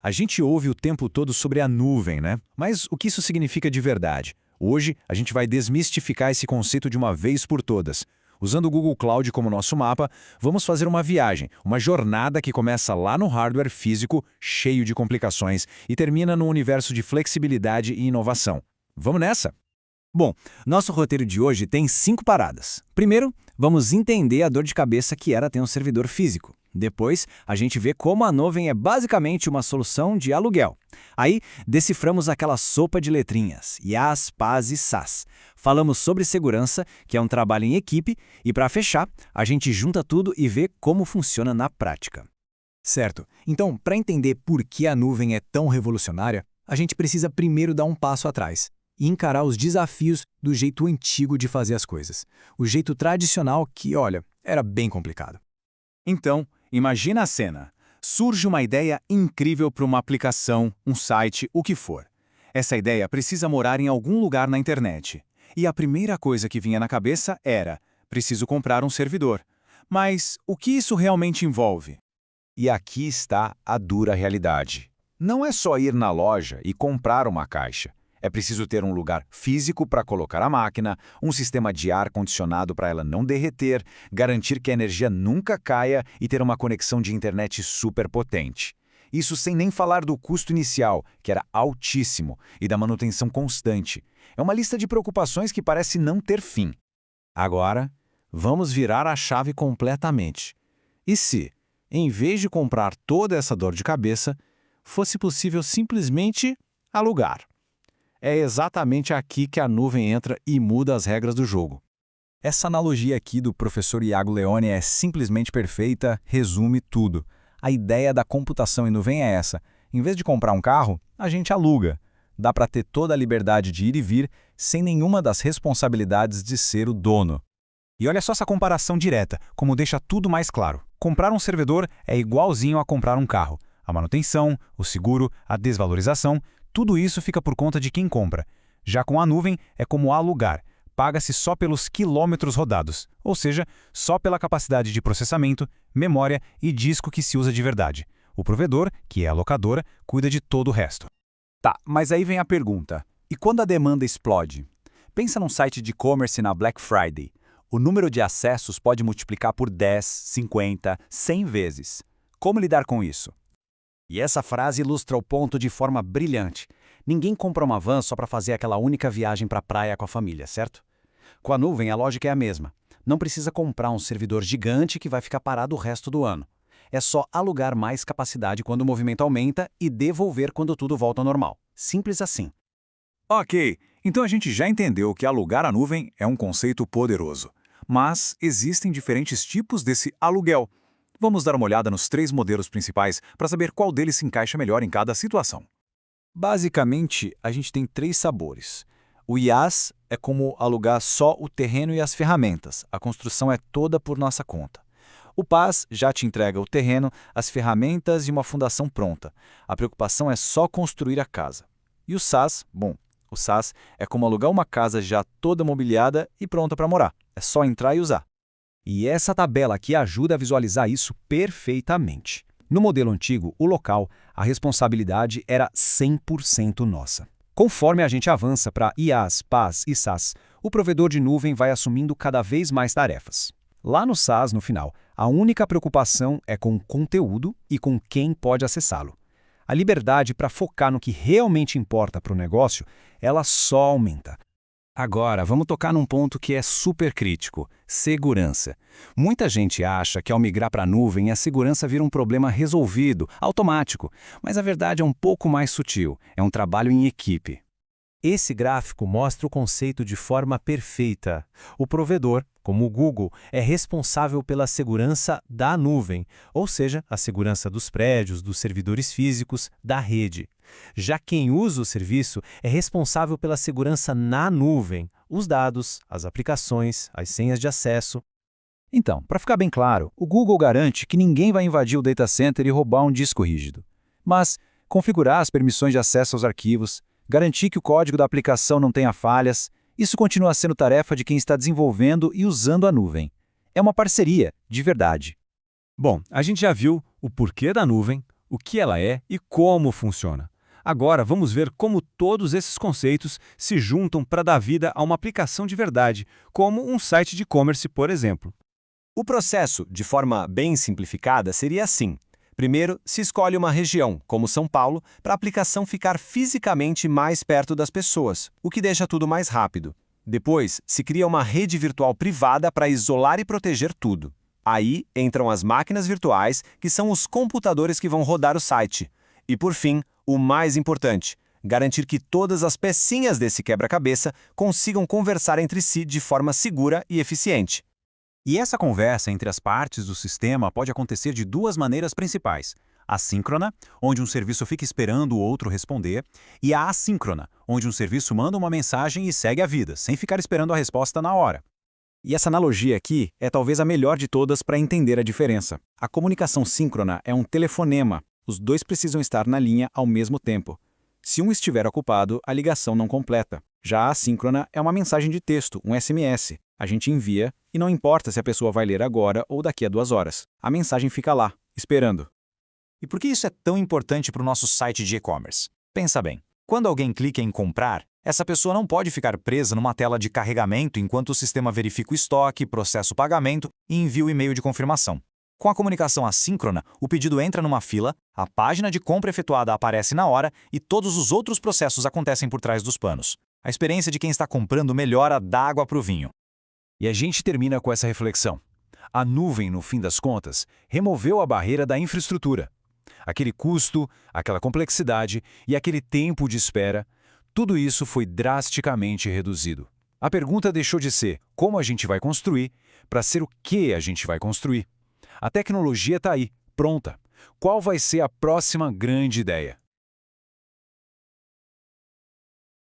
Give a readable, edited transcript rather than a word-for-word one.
A gente ouve o tempo todo sobre a nuvem, né? Mas o que isso significa de verdade? Hoje, a gente vai desmistificar esse conceito de uma vez por todas. Usando o Google Cloud como nosso mapa, vamos fazer uma viagem, uma jornada que começa lá no hardware físico, cheio de complicações, e termina no universo de flexibilidade e inovação. Vamos nessa? Bom, nosso roteiro de hoje tem 5 paradas. Primeiro, vamos entender a dor de cabeça que era ter um servidor físico. Depois, a gente vê como a nuvem é basicamente uma solução de aluguel. Aí, deciframos aquela sopa de letrinhas, IaaS, PaaS e SaaS. Falamos sobre segurança, que é um trabalho em equipe, e para fechar, a gente junta tudo e vê como funciona na prática. Certo. Então, para entender por que a nuvem é tão revolucionária, a gente precisa primeiro dar um passo atrás e encarar os desafios do jeito antigo de fazer as coisas. O jeito tradicional que, olha, era bem complicado. Então, imagina a cena. Surge uma ideia incrível para uma aplicação, um site, o que for. Essa ideia precisa morar em algum lugar na internet. E a primeira coisa que vinha na cabeça era: preciso comprar um servidor. Mas o que isso realmente envolve? E aqui está a dura realidade. Não é só ir na loja e comprar uma caixa. É preciso ter um lugar físico para colocar a máquina, um sistema de ar-condicionado para ela não derreter, garantir que a energia nunca caia e ter uma conexão de internet super potente. Isso sem nem falar do custo inicial, que era altíssimo, e da manutenção constante. É uma lista de preocupações que parece não ter fim. Agora, vamos virar a chave completamente. E se, em vez de comprar toda essa dor de cabeça, fosse possível simplesmente alugar? É exatamente aqui que a nuvem entra e muda as regras do jogo. Essa analogia aqui do professor Iago Leone é simplesmente perfeita, resume tudo. A ideia da computação em nuvem é essa. Em vez de comprar um carro, a gente aluga. Dá para ter toda a liberdade de ir e vir, sem nenhuma das responsabilidades de ser o dono. E olha só essa comparação direta, como deixa tudo mais claro. Comprar um servidor é igualzinho a comprar um carro. A manutenção, o seguro, a desvalorização, tudo isso fica por conta de quem compra. Já com a nuvem, é como alugar. Paga-se só pelos quilômetros rodados, ou seja, só pela capacidade de processamento, memória e disco que se usa de verdade. O provedor, que é a locadora, cuida de todo o resto. Tá, mas aí vem a pergunta. E quando a demanda explode? Pensa num site de e-commerce na Black Friday. O número de acessos pode multiplicar por 10, 50, 100 vezes. Como lidar com isso? E essa frase ilustra o ponto de forma brilhante. Ninguém compra uma van só para fazer aquela única viagem para a praia com a família, certo? Com a nuvem, a lógica é a mesma. Não precisa comprar um servidor gigante que vai ficar parado o resto do ano. É só alugar mais capacidade quando o movimento aumenta e devolver quando tudo volta ao normal. Simples assim. Ok, então a gente já entendeu que alugar a nuvem é um conceito poderoso. Mas existem diferentes tipos desse aluguel. Vamos dar uma olhada nos 3 modelos principais para saber qual deles se encaixa melhor em cada situação. Basicamente, a gente tem 3 sabores. O IaaS é como alugar só o terreno e as ferramentas. A construção é toda por nossa conta. O PaaS já te entrega o terreno, as ferramentas e uma fundação pronta. A preocupação é só construir a casa. E o SaaS, bom, o SaaS é como alugar uma casa já toda mobiliada e pronta para morar. É só entrar e usar. E essa tabela aqui ajuda a visualizar isso perfeitamente. No modelo antigo, o local, a responsabilidade era 100% nossa. Conforme a gente avança para IaaS, PaaS e SaaS, o provedor de nuvem vai assumindo cada vez mais tarefas. Lá no SaaS, no final, a única preocupação é com o conteúdo e com quem pode acessá-lo. A liberdade para focar no que realmente importa para o negócio, ela só aumenta. Agora, vamos tocar num ponto que é super crítico: segurança. Muita gente acha que ao migrar para a nuvem a segurança vira um problema resolvido, automático, mas a verdade é um pouco mais sutil, é um trabalho em equipe. Esse gráfico mostra o conceito de forma perfeita. O provedor, como o Google, é responsável pela segurança da nuvem, ou seja, a segurança dos prédios, dos servidores físicos, da rede. Já quem usa o serviço é responsável pela segurança na nuvem, os dados, as aplicações, as senhas de acesso. Então, para ficar bem claro, o Google garante que ninguém vai invadir o data center e roubar um disco rígido. Mas configurar as permissões de acesso aos arquivos, garantir que o código da aplicação não tenha falhas, isso continua sendo tarefa de quem está desenvolvendo e usando a nuvem. É uma parceria, de verdade. Bom, a gente já viu o porquê da nuvem, o que ela é e como funciona. Agora vamos ver como todos esses conceitos se juntam para dar vida a uma aplicação de verdade, como um site de e-commerce, por exemplo. O processo, de forma bem simplificada, seria assim. Primeiro, se escolhe uma região, como São Paulo, para a aplicação ficar fisicamente mais perto das pessoas, o que deixa tudo mais rápido. Depois, se cria uma rede virtual privada para isolar e proteger tudo. Aí entram as máquinas virtuais, que são os computadores que vão rodar o site. E por fim, o mais importante, garantir que todas as pecinhas desse quebra-cabeça consigam conversar entre si de forma segura e eficiente. E essa conversa entre as partes do sistema pode acontecer de duas maneiras principais. A síncrona, onde um serviço fica esperando o outro responder, e a assíncrona, onde um serviço manda uma mensagem e segue a vida, sem ficar esperando a resposta na hora. E essa analogia aqui é talvez a melhor de todas para entender a diferença. A comunicação síncrona é um telefonema. Os dois precisam estar na linha ao mesmo tempo. Se um estiver ocupado, a ligação não completa. Já a assíncrona é uma mensagem de texto, um SMS. A gente envia e não importa se a pessoa vai ler agora ou daqui a 2 horas. A mensagem fica lá, esperando. E por que isso é tão importante para o nosso site de e-commerce? Pensa bem, quando alguém clica em comprar, essa pessoa não pode ficar presa numa tela de carregamento enquanto o sistema verifica o estoque, processa o pagamento e envia o e-mail de confirmação. Com a comunicação assíncrona, o pedido entra numa fila, a página de compra efetuada aparece na hora e todos os outros processos acontecem por trás dos panos. A experiência de quem está comprando melhora da água para o vinho. E a gente termina com essa reflexão. A nuvem, no fim das contas, removeu a barreira da infraestrutura. Aquele custo, aquela complexidade e aquele tempo de espera, tudo isso foi drasticamente reduzido. A pergunta deixou de ser como a gente vai construir para ser o que a gente vai construir. A tecnologia está aí, pronta. Qual vai ser a próxima grande ideia?